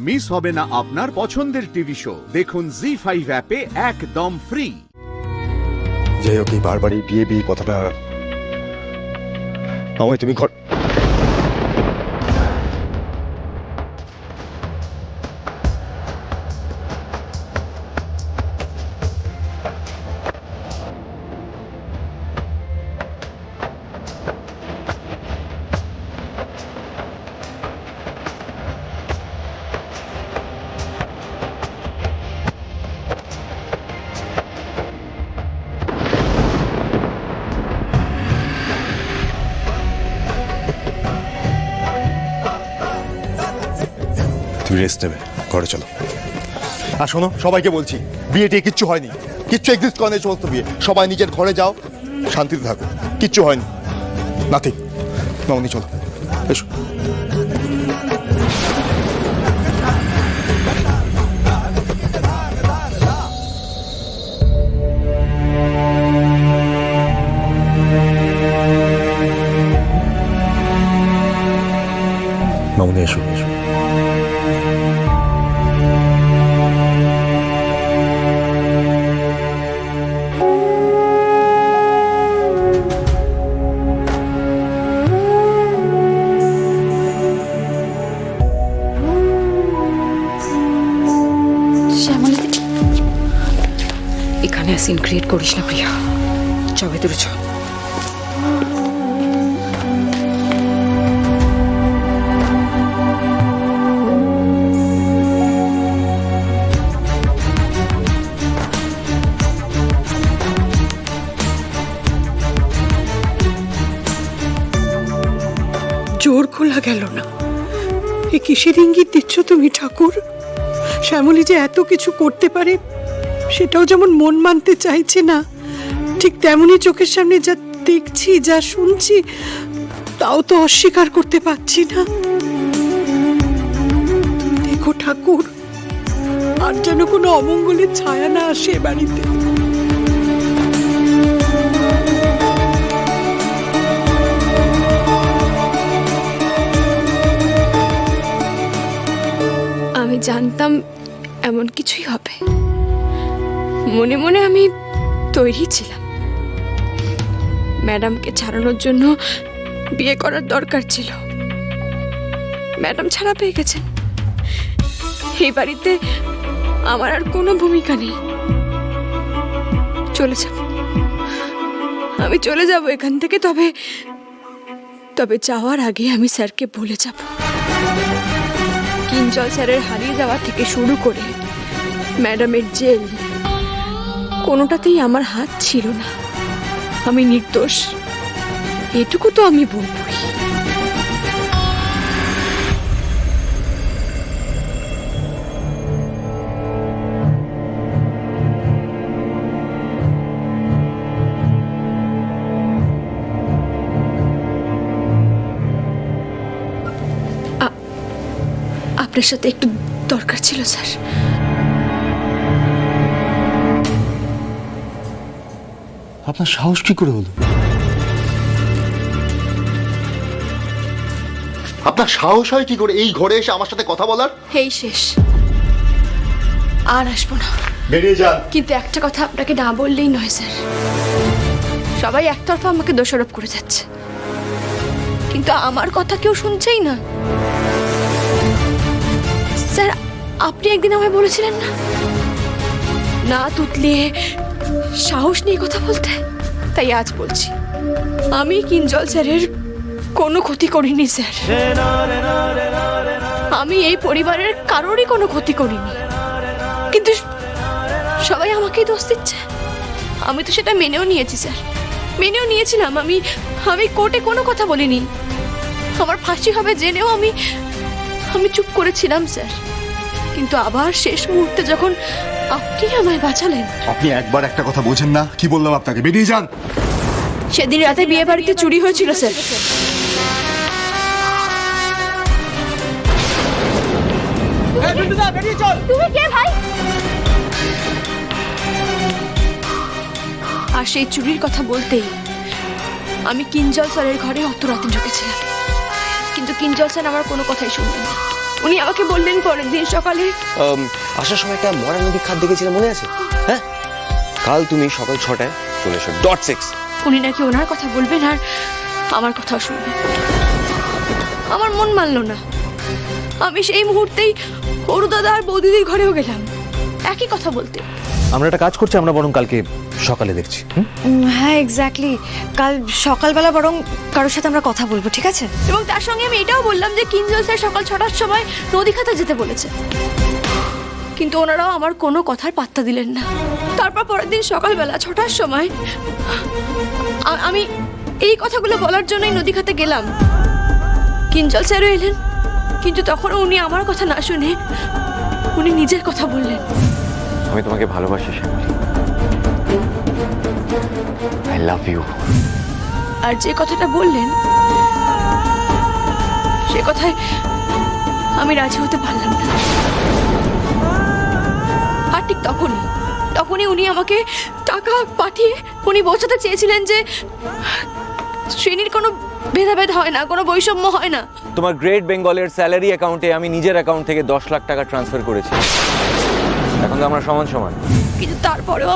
Miss হবে না আপনার পছন্দের টিভি শো। দেখুন জি5 অ্যাপে একদম ফ্রি। যাই হোক, এই বারবার এই বিয়ে বিয়ে কথাটা আমায় তুমি রেস্ট নেবে, ঘরে চলো। আর শোনো, সবাইকে বলছি, বিয়ে টিয়ে কিচ্ছু হয়নি, কিচ্ছু এক্সিস্ট করে না এই সমস্ত বিয়ে। সবাই নিজের ঘরে যাও, শান্তিতে থাকো, কিচ্ছু হয়নি, নাথিং। মামনি চলো, এসো। মামনি এসো, এসো। এখানে সিন ক্রিয়েট করিস না প্রিয়া, চ ভেতরে চ। জোর খোলা গেল না, এ কিসের ইঙ্গিত দিচ্ছ তুমি ঠাকুর? শ্যামলী যে এত কিছু করতে পারে সেটাও যেমন মন মানতে চাইছে না, ঠিক তেমনি চোখের সামনে যা দেখছি, যা শুনছি, তাও তো অস্বীকার করতে পারছি না। দেখো ঠাকুর, আর যেন কোনো অমঙ্গলের ছায়া না আসে এ বাড়িতে। আমি জানতাম এমন কিছুই হবে, মনে মনে আমি তৈরি ছিলাম। ম্যাডামকে ছাড়ানোর জন্য বিয়ে করার দরকার ছিল, ম্যাডাম ছাড়া পেয়ে গেছেন। এই বাড়িতে আমার আর কোনো ভূমিকা নেই, চলে যাব, আমি চলে যাব এখান থেকে। তবে তবে যাওয়ার আগে আমি স্যারকে বলে যাব, কিঞ্জল স্যারের হারিয়ে যাওয়া থেকে শুরু করে ম্যাডামের জেল, কোনোটাতেই আমার হাত ছিল না, আমি নির্দোষ, এটুকু তো আমি বলবই। আপনার সাথে একটু দরকার ছিল স্যার। আপনার সাহস কি করে হলো? আপনার সাহস হয় কি করে এই ঘরে এসে আমার সাথে কথা বলার? এই শেষ, আর আসবো না, বেরিয়ে যান। কিন্তু একটা কথা আপনাকে না বললেই নয় স্যার, সবাই একতরফা আমাকে দোষারোপ করে যাচ্ছে, কিন্তু আমার কথা কেউ শুনছেই না। স্যার, আপনি একদিন আমায় বলেছিলেন না, না তুতলিয়ে সাহস নিয়ে কথা বলতে, তাই আজ বলছি, আমি কিঞ্জল স্যারের কোনো ক্ষতি করিনি স্যার, আমি এই পরিবারের কারোরই কোনো ক্ষতি করিনি, কিন্তু সবাই আমাকেই দোষ দিচ্ছে। আমি তো সেটা মেনেও নিয়েছি স্যার, মেনেও নিয়েছিলাম। আমি কোর্টে কোনো কথা বলিনি, আমার ফাঁসি হবে জেনেও আমি চুপ করেছিলাম স্যার, কিন্তু আবার শেষ মুহূর্তে যখন আপনি আমায় বাঁচালেন। আপনি একবার একটা কথা বোঝেন না? কি বললাম আপনাকে, বেরিয়ে যান। সেদিন রাতে বিয়ে বাড়িতে চুরি হয়েছিল স্যার, তুমি কে ভাই? আর সেই চুরির কথা বলতেই আমি কিঞ্জল স্যারের ঘরে অত রাতে ঢুকেছিলাম, কিন্তু কিঞ্জল স্যার আমার কোনো কথাই শুনলেন না। উনি আমাকে বললেন পরের দিন সকালে আসার সময় একটা মরা নদীর খাদ দেখেছিলাম, মনে আছে? হ্যাঁ, কাল তুমি সকাল 6টায় চলে এসো .6। উনি নাকি ওনার কথা বলবেন আর আমার কথাও শুনবেন। আমার মন মানল না। আমি সেই মুহূর্তেই অরু দাদা আর বৌদিদির ঘরেও গেলাম একই কথা বলতে। আমরা একটা কাজ করছি, আমরা বরং কালকে সকালে দেখছি। হ্যাঁ এক্স্যাক্টলি, কাল সকালবেলা বরং কারোর সাথে আমরা কথা বলবো, ঠিক আছে? এবং তার সঙ্গে আমি এটাও বললাম যে কিঞ্জল স্যার সকাল 6টার সময় নদী খাতে যেতে বলেছে। কিন্তু ওনারাও আমার কোনো কথার পাত্তা দিলেন না। তারপর পরের দিন সকালবেলা 6টার সময় আমি এই কথাগুলো বলার জন্যই নদী খাতে গেলাম। কিঞ্জল স্যারও এলেন, কিন্তু তখনও উনি আমার কথা না শুনে উনি নিজের কথা বললেন। আমি তোমাকে ভালোবাসি শ্যামলী, আই লাভ ইউ। আর যে কথাটা বললেন সে কথায় আমি রাজি হতে পারলাম না। আর ঠিক তখনই উনি আমাকে টাকা পাঠিয়ে উনি বোঝাতে চেয়েছিলেন যে শ্রেণীর কোনো ভেদাভেদ হয় না, কোনো বৈষম্য হয় না। তোমার গ্রেট বেঙ্গলের স্যালারি অ্যাকাউন্টে আমি নিজের অ্যাকাউন্ট থেকে 10 লাখ টাকা ট্রান্সফার করেছি। এখন তো আমরা সমান সমান। কিন্তু তারপরেও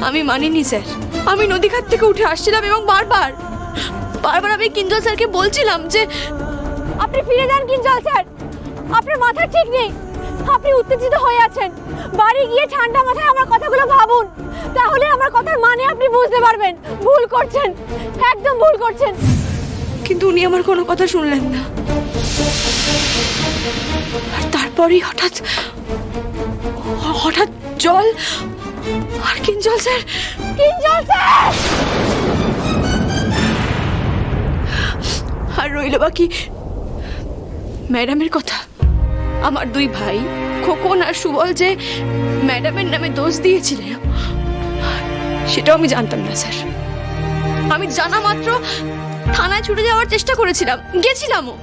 আমি মানিনি স্যার। আমি নদীঘাট থেকে উঠে আসছিলাম এবং বারবার আমি কিঞ্জল স্যারকে বলছিলাম যে আপনি ফিরে যান কিঞ্জল স্যার, আপনার মাথা ঠিক নেই, আপনি উত্তেজিত হয়ে আছেন। বাড়ি গিয়ে ঠান্ডা মাথায় আমার কথাগুলো ভাবুন, তাহলে আমার কথার মানে আপনি বুঝতে পারবেন। ভুল করছেন, একদম ভুল করছেন। কিন্তু উনি আমার কোনো কথা শুনলেন না। আর তারপরেই হঠাৎ জল আর কিঞ্জল স্যার আর রইল বাকি ম্যাডামের কথা। আমার দুই ভাই খোকন আর সুবল যে ম্যাডামের নামে দোষ দিয়েছিলেন সেটাও আমি জানতাম না স্যার। আমি জানা মাত্র থানায় ছুটে যাওয়ার চেষ্টা করেছিলাম, গেছিলামও,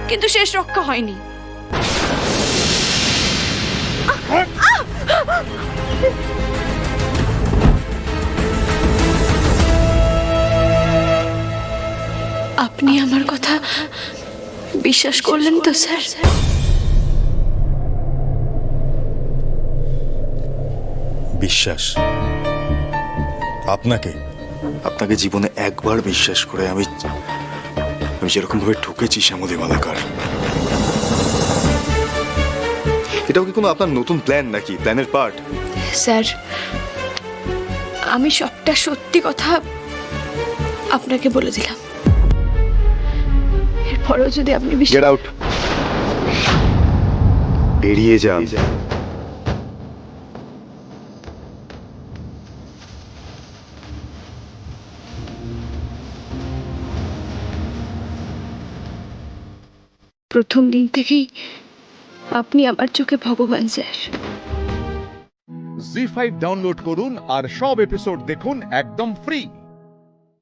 কিন্তু শেষ রক্ষা হয়নি। আপনি আমার কথা বিশ্বাস করলেন তো স্যার? বিশ্বাস? আপনাকে জীবনে একবার বিশ্বাস করে আমি যেরকম ভাবে ঠকেছি শ্যামলী মালাকার। এটাও কি কোনো আপনার নতুন প্ল্যান নাকি প্ল্যানের পার্ট? স্যার, আমি সবটা সত্যি কথা আপনাকে বলে দিলাম। এরপরেও যদি আপনি গেট আউট, বেরিয়ে যান। প্রথম দিন থেকেই আপনি আমার চোখে ভগবান স্যার। জি5 ডাউনলোড করুন আর সব এপিসোড দেখুন একদম ফ্রি।